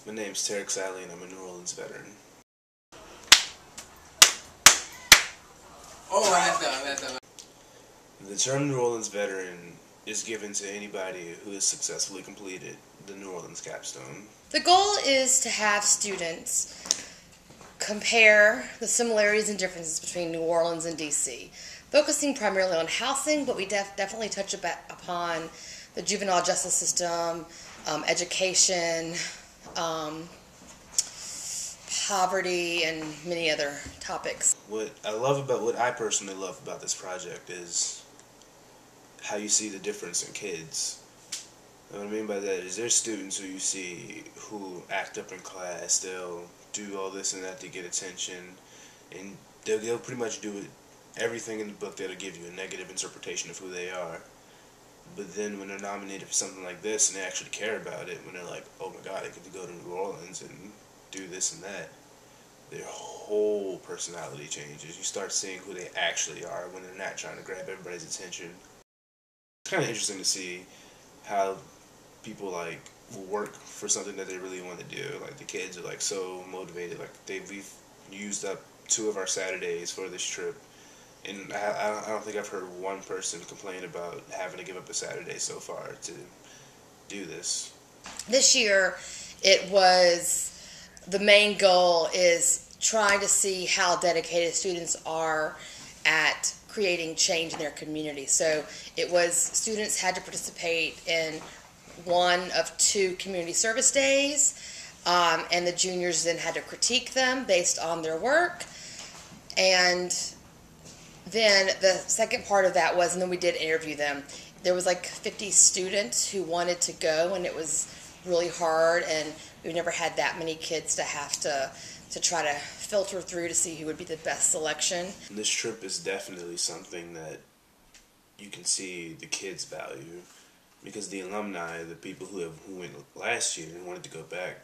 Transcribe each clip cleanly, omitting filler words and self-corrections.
My name's Terik Salley and I'm a New Orleans veteran. Oh, that's done. The term New Orleans veteran is given to anybody who has successfully completed the New Orleans capstone. The goal is to have students compare the similarities and differences between New Orleans and DC, focusing primarily on housing, but we definitely touch upon the juvenile justice system, education, poverty, and many other topics. What I personally love about this project is how you see the difference in kids. And what I mean by that is there's students who you see who act up in class, they'll do all this and that to get attention, and they'll pretty much do it, everything in the book that'll give you a negative interpretation of who they are. But then when they're nominated for something like this and they actually care about it, when they're like, oh my god, I get to go to New Orleans and do this and that, their whole personality changes. You start seeing who they actually are when they're not trying to grab everybody's attention. It's kind of interesting to see how people like will work for something that they really want to do. Like the kids are like so motivated. Like we've used up 2 of our Saturdays for this trip, and I don't think I've heard one person complain about having to give up a Saturday so far to do this. This year, it was, the main goal is trying to see how dedicated students are at creating change in their community. So it was, students had to participate in 1 of 2 community service days, and the juniors then had to critique them based on their work. And then the second part of that was, and then we did interview them. There was like 50 students who wanted to go, and it was really hard, and we've never had that many kids to have to try to filter through to see who would be the best selection. This trip is definitely something that you can see the kids value, because the alumni, the people who went last year and wanted to go back,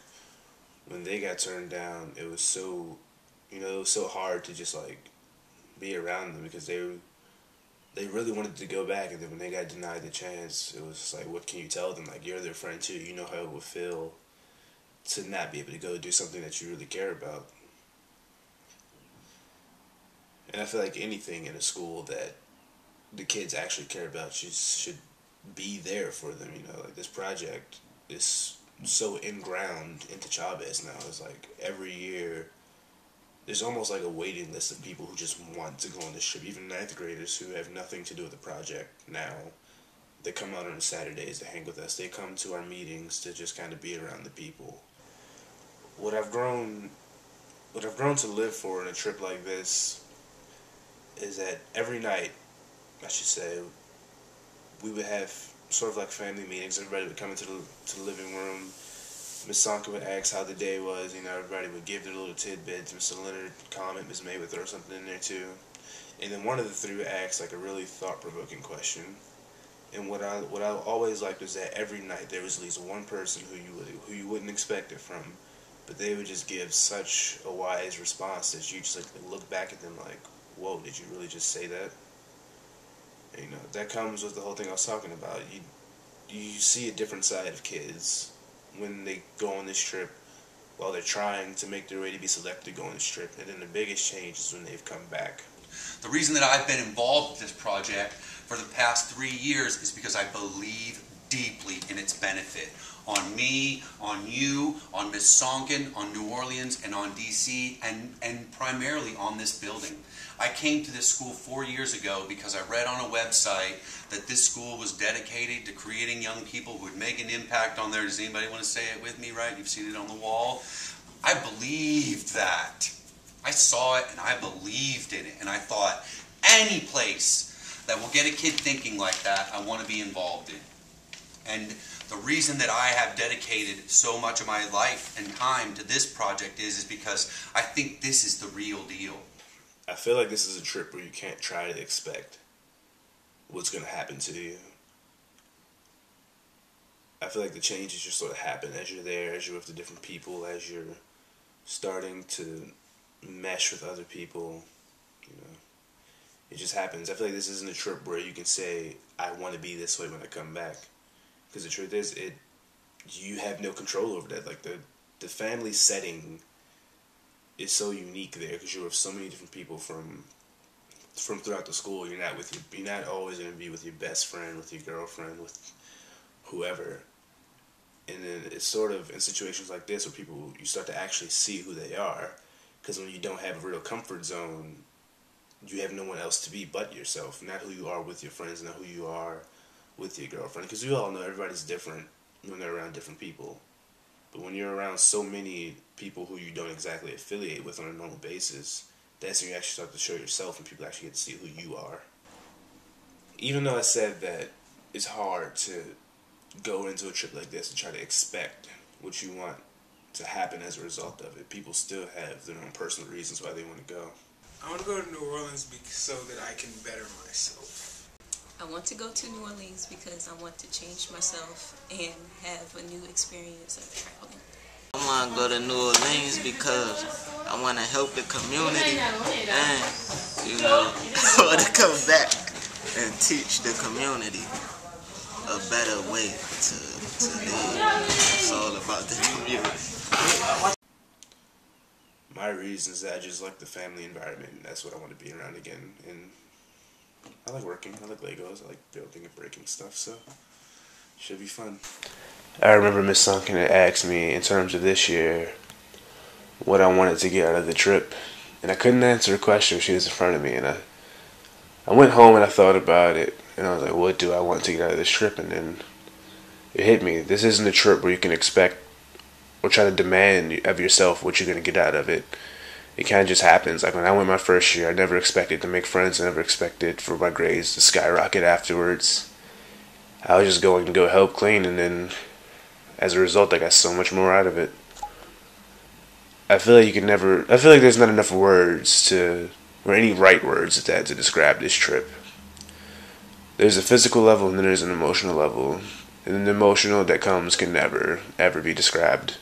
when they got turned down, it was so, it was so hard to just like be around them, because they really wanted to go back, and then when they got denied the chance, it was just like, what can you tell them? Like, you're their friend too. You know how it would feel to not be able to go do something that you really care about. And I feel like anything in a school that the kids actually care about should be there for them. Like this project is so inground into Chavez now. It's like every year there's almost like a waiting list of people who just want to go on this trip. Even 9th graders who have nothing to do with the project now, they come out on Saturdays to hang with us. They come to our meetings to just kind of be around the people. What I've grown to live for in a trip like this is that every night, I should say, we would have sort of like family meetings. Everybody would come into the living room. Miss Sanka would ask how the day was. Everybody would give their little tidbits. Mr. Leonard comment, Ms. May would throw something in there too. And then one of the 3 would ask like a really thought-provoking question. And what I always liked was that every night there was at least one person who you wouldn't expect it from, but they would just give such a wise response that you just like look back at them like, whoa, did you really just say that? And, that comes with the whole thing I was talking about. You see a different side of kids when they go on this trip, while they're trying to make their way to be selected to go on this trip, and then the biggest change is when they've come back. The reason that I've been involved with this project for the past 3 years is because I believe deeply in its benefit. On me, on you, on Miss Sonkin, on New Orleans, and on DC, and primarily on this building. I came to this school 4 years ago because I read on a website that this school was dedicated to creating young people who would make an impact on their, does anybody want to say it with me, right? You've seen it on the wall. I believed that. I saw it and I believed in it, and I thought, any place that will get a kid thinking like that, I want to be involved in. And the reason that I have dedicated so much of my life and time to this project is because I think this is the real deal. I feel like this is a trip where you can't try to expect what's going to happen to you. I feel like the changes just sort of happen as you're there, as you're with the different people, as you're starting to mesh with other people. It just happens. I feel like this isn't a trip where you can say, I want to be this way when I come back. Because the truth is, you have no control over that. Like the the family setting is so unique there because you're with so many different people from throughout the school. You're not always going to be with your best friend, with your girlfriend, with whoever. And then it's sort of in situations like this where you start to actually see who they are, because when you don't have a real comfort zone, you have no one else to be but yourself. Not who you are with your friends, not who you are with your girlfriend, because we all know everybody's different when they're around different people. But when you're around so many people who you don't exactly affiliate with on a normal basis, that's when you actually start to show yourself and people actually get to see who you are. Even though I said that it's hard to go into a trip like this and try to expect what you want to happen as a result of it, people still have their own personal reasons why they want to go. I want to go to New Orleans so that I can better myself. I want to go to New Orleans because I want to change myself and have a new experience of traveling. I want to go to New Orleans because I want to help the community and, I want to come back and teach the community a better way to live. It's all about the community. My reason is that I just like the family environment. That's what I want to be around again. And I like working. I like Legos. I like building and breaking stuff. So should be fun. I remember Miss Sunken had asked me in terms of this year what I wanted to get out of the trip, and I couldn't answer a question. She was in front of me, and I went home and I thought about it, and I was like, what do I want to get out of this trip? And then it hit me. This isn't a trip where you can expect or try to demand of yourself what you're going to get out of it. It kind of just happens. Like when I went my first year, I never expected to make friends. I never expected for my grades to skyrocket afterwards. I was just going to go help clean, and then as a result, I got so much more out of it. I feel like there's not enough words or any right words to describe this trip. There's a physical level and then there's an emotional level. And the emotional that comes can never, ever be described.